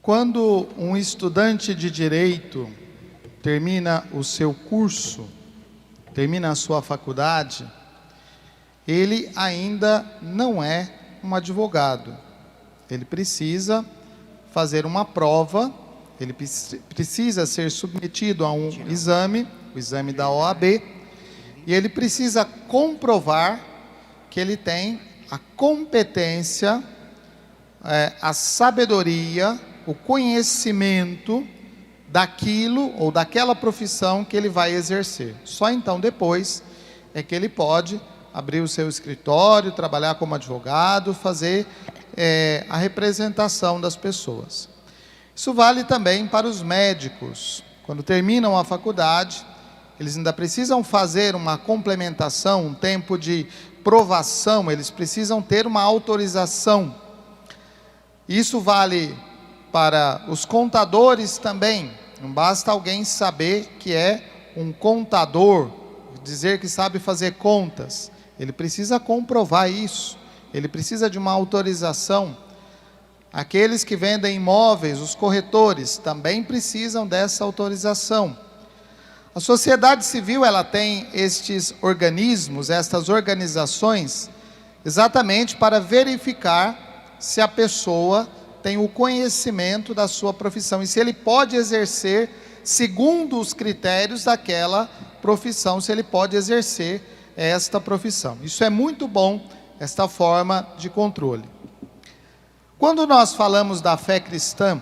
Quando um estudante de direito termina o seu curso, termina a sua faculdade, ele ainda não é um advogado. Ele precisa fazer uma prova, ele precisa ser submetido a um exame, o exame da OAB, e ele precisa comprovar que ele tem a competência, a sabedoria, o conhecimento daquilo ou daquela profissão que ele vai exercer. Só então depois é que ele pode abrir o seu escritório, trabalhar como advogado, fazer a representação das pessoas. Isso vale também para os médicos. Quando terminam a faculdade, eles ainda precisam fazer uma complementação, um tempo de provação, eles precisam ter uma autorização. Isso vale para os contadores também. Não basta alguém saber que é um contador, dizer que sabe fazer contas. Ele precisa comprovar isso. Ele precisa de uma autorização. Aqueles que vendem imóveis, os corretores, também precisam dessa autorização. A sociedade civil, ela tem estes organismos, estas organizações, exatamente para verificar se a pessoa tem o conhecimento da sua profissão e se ele pode exercer segundo os critérios daquela profissão, se ele pode exercer esta profissão. Isso é muito bom, esta forma de controle. Quando nós falamos da fé cristã,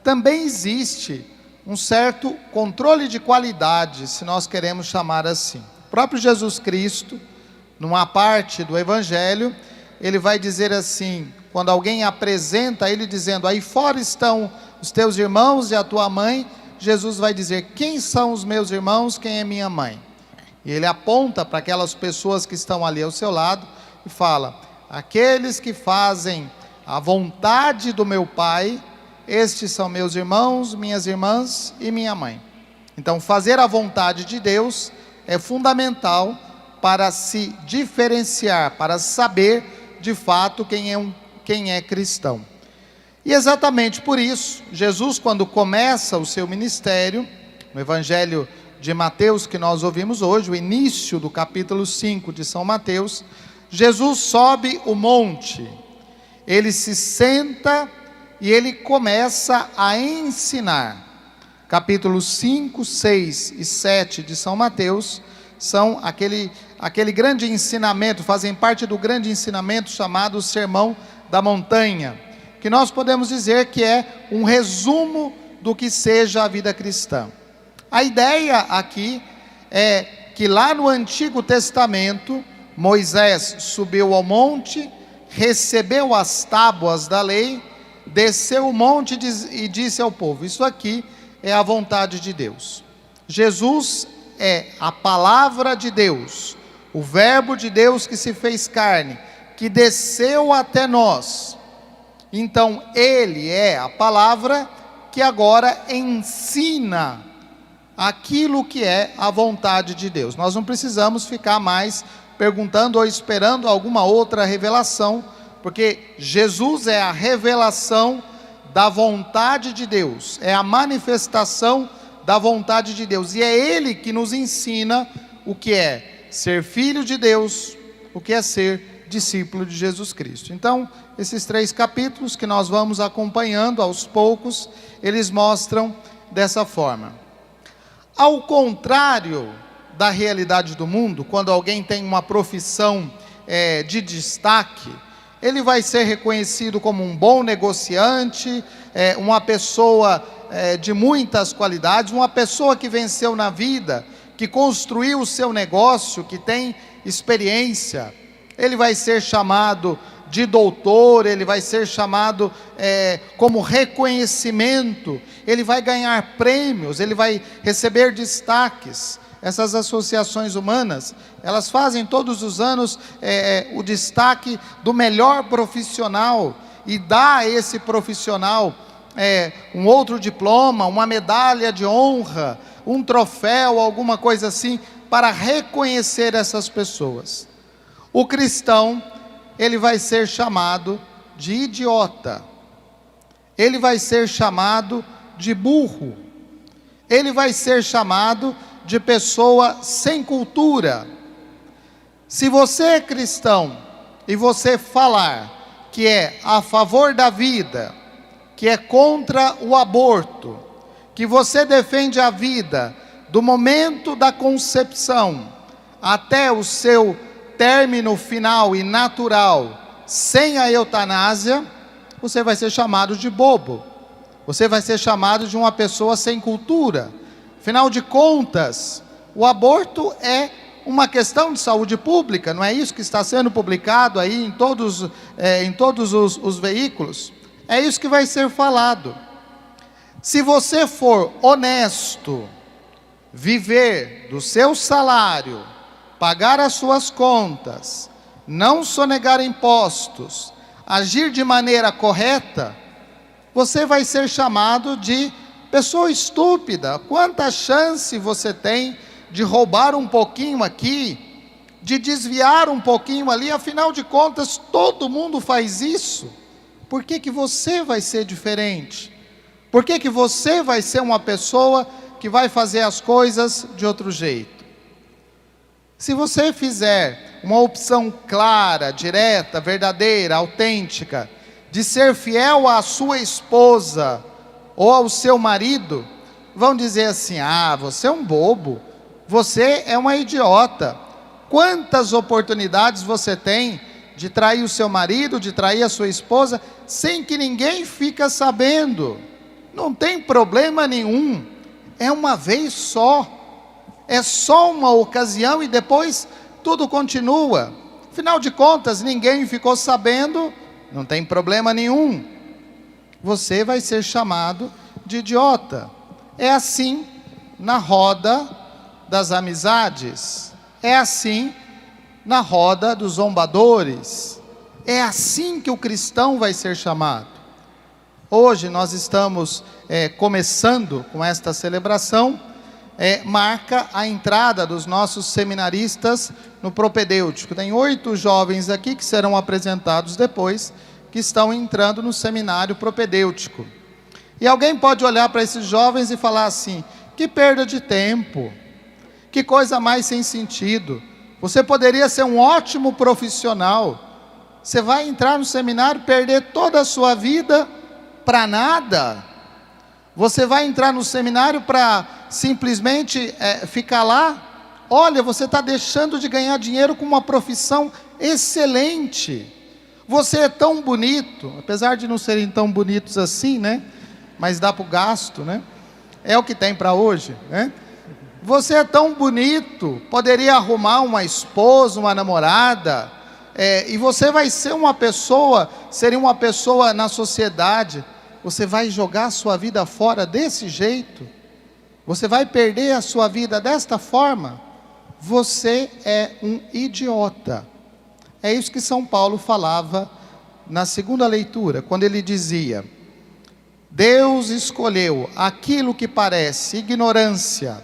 também existe um certo controle de qualidade, se nós queremos chamar assim. O próprio Jesus Cristo, numa parte do Evangelho, ele vai dizer assim, quando alguém apresenta ele dizendo, aí fora estão os teus irmãos e a tua mãe, Jesus vai dizer, quem são os meus irmãos, quem é minha mãe? E ele aponta para aquelas pessoas que estão ali ao seu lado e fala, aqueles que fazem a vontade do meu Pai, estes são meus irmãos, minhas irmãs e minha mãe. Então, fazer a vontade de Deus é fundamental para se diferenciar, para saber de fato quem é cristão. E exatamente por isso, Jesus, quando começa o seu ministério, no Evangelho de Mateus que nós ouvimos hoje, o início do capítulo 5 de São Mateus, Jesus sobe o monte, ele se senta e ele começa a ensinar. Capítulos 5, 6 e 7 de São Mateus são aquele grande ensinamento, fazem parte do grande ensinamento chamado Sermão da Montanha, que nós podemos dizer que é um resumo do que seja a vida cristã. A ideia aqui é que lá no Antigo Testamento, Moisés subiu ao monte, recebeu as tábuas da lei, desceu o monte e disse ao povo, isso aqui é a vontade de Deus. Jesus é a palavra de Deus, o verbo de Deus que se fez carne, que desceu até nós. Então ele é a palavra que agora ensina aquilo que é a vontade de Deus. Nós não precisamos ficar mais perguntando ou esperando alguma outra revelação, porque Jesus é a revelação da vontade de Deus, é a manifestação da vontade de Deus, e é Ele que nos ensina o que é ser filho de Deus, o que é ser discípulo de Jesus Cristo. Então, esses 3 capítulos que nós vamos acompanhando aos poucos, eles mostram dessa forma. Ao contrário da realidade do mundo, quando alguém tem uma profissão de destaque, ele vai ser reconhecido como um bom negociante, uma pessoa de muitas qualidades, uma pessoa que venceu na vida, que construiu o seu negócio, que tem experiência. Ele vai ser chamado de doutor, ele vai ser chamado como reconhecimento, ele vai ganhar prêmios, ele vai receber destaques. Essas associações humanas, elas fazem todos os anos o destaque do melhor profissional e dá a esse profissional um outro diploma, uma medalha de honra, um troféu, alguma coisa assim, para reconhecer essas pessoas. O cristão, ele vai ser chamado de idiota. ele vai ser chamado de burro, ele vai ser chamado de pessoa sem cultura. Se você é cristão e você falar que é a favor da vida, que é contra o aborto, que você defende a vida do momento da concepção até o seu término final e natural, sem a eutanásia, você vai ser chamado de bobo, você vai ser chamado de uma pessoa sem cultura. Afinal de contas, o aborto é uma questão de saúde pública, não é isso que está sendo publicado aí em todos os veículos? É isso que vai ser falado. Se você for honesto, viver do seu salário, pagar as suas contas, não sonegar impostos, agir de maneira correta, você vai ser chamado de pessoa estúpida. Quanta chance você tem de roubar um pouquinho aqui, de desviar um pouquinho ali, afinal de contas todo mundo faz isso. Por que que você vai ser diferente? Por que que você vai ser uma pessoa que vai fazer as coisas de outro jeito? Se você fizer uma opção clara, direta, verdadeira, autêntica, de ser fiel à sua esposa ou ao seu marido, vão dizer assim: ah, você é um bobo, você é uma idiota. Quantas oportunidades você tem de trair o seu marido, de trair a sua esposa, sem que ninguém fica sabendo? Não tem problema nenhum, é uma vez só, é só uma ocasião e depois tudo continua. Afinal de contas, ninguém ficou sabendo, não tem problema nenhum. Você vai ser chamado de idiota. É assim na roda das amizades, é assim na roda dos zombadores, é assim que o cristão vai ser chamado. Hoje nós estamos começando com esta celebração, marca a entrada dos nossos seminaristas no propedêutico. Tem 8 jovens aqui que serão apresentados depois, que estão entrando no seminário propedêutico. E alguém pode olhar para esses jovens e falar assim: que perda de tempo, que coisa mais sem sentido, você poderia ser um ótimo profissional, você vai entrar no seminário, perder toda a sua vida para nada? Você vai entrar no seminário para simplesmente ficar lá? Olha, você está deixando de ganhar dinheiro com uma profissão excelente. Você é tão bonito, apesar de não serem tão bonitos assim, né? Mas dá para o gasto, né? É o que tem para hoje, né? Você é tão bonito, poderia arrumar uma esposa, uma namorada, e você vai ser uma pessoa, seria uma pessoa na sociedade. Você vai jogar a sua vida fora desse jeito? Você vai perder a sua vida desta forma? Você é um idiota. É isso que São Paulo falava na segunda leitura, quando ele dizia: Deus escolheu aquilo que parece ignorância,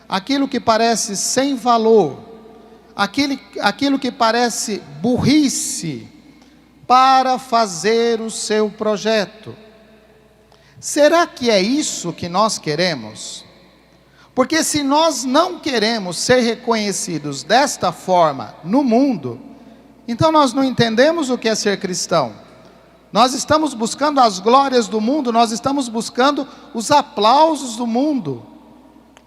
aquilo que parece sem valor, aquilo que parece burrice, para fazer o seu projeto. Será que é isso que nós queremos? Porque se nós não queremos ser reconhecidos desta forma no mundo, então nós não entendemos o que é ser cristão. Nós estamos buscando as glórias do mundo, nós estamos buscando os aplausos do mundo.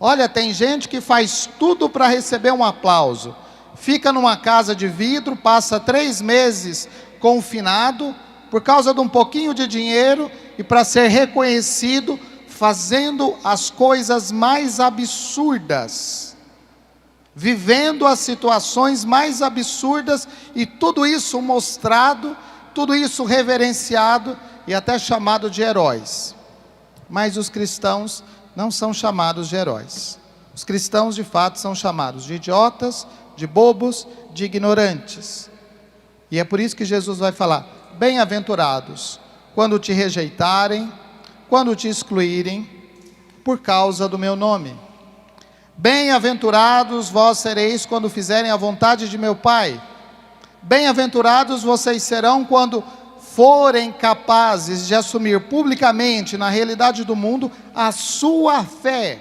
Olha, tem gente que faz tudo para receber um aplauso. Fica numa casa de vidro, passa 3 meses confinado, por causa de um pouquinho de dinheiro, e para ser reconhecido, fazendo as coisas mais absurdas, vivendo as situações mais absurdas, e tudo isso mostrado, tudo isso reverenciado, e até chamado de heróis. Mas os cristãos não são chamados de heróis. Os cristãos de fato são chamados de idiotas, de bobos, de ignorantes. E é por isso que Jesus vai falar: bem-aventurados quando te rejeitarem, quando te excluírem, por causa do meu nome. Bem-aventurados vós sereis quando fizerem a vontade de meu Pai. Bem-aventurados vocês serão quando forem capazes de assumir publicamente, na realidade do mundo, a sua fé,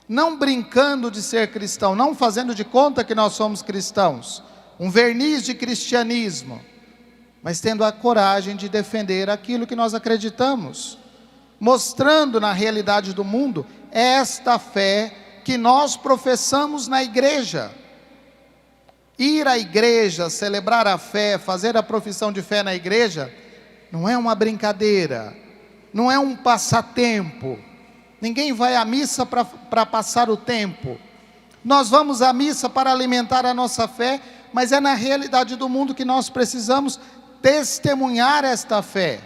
não brincando de ser cristão, não fazendo de conta que nós somos cristãos, um verniz de cristianismo, mas tendo a coragem de defender aquilo que nós acreditamos, mostrando na realidade do mundo esta fé que nós professamos na igreja. Ir à igreja, celebrar a fé, fazer a profissão de fé na igreja, não é uma brincadeira, não é um passatempo. Ninguém vai à missa para passar o tempo. Nós vamos à missa para alimentar a nossa fé, mas é na realidade do mundo que nós precisamos testemunhar esta fé,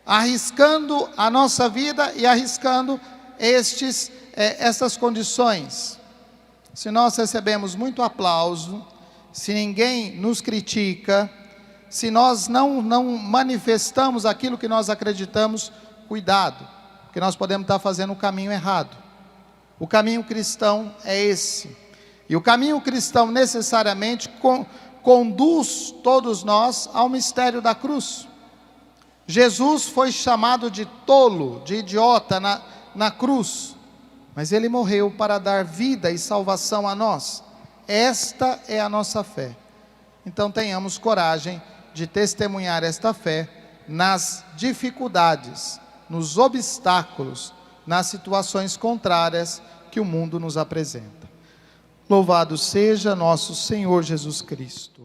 arriscando a nossa vida e arriscando essas condições. Se nós recebemos muito aplauso, se ninguém nos critica, se nós não manifestamos aquilo que nós acreditamos, cuidado, porque nós podemos estar fazendo o caminho errado. O caminho cristão é esse, e o caminho cristão necessariamente conduz todos nós ao mistério da cruz. Jesus foi chamado de tolo, de idiota na cruz, mas ele morreu para dar vida e salvação a nós. Esta é a nossa fé. Então tenhamos coragem de testemunhar esta fé nas dificuldades, nos obstáculos, nas situações contrárias que o mundo nos apresenta. Louvado seja nosso Senhor Jesus Cristo.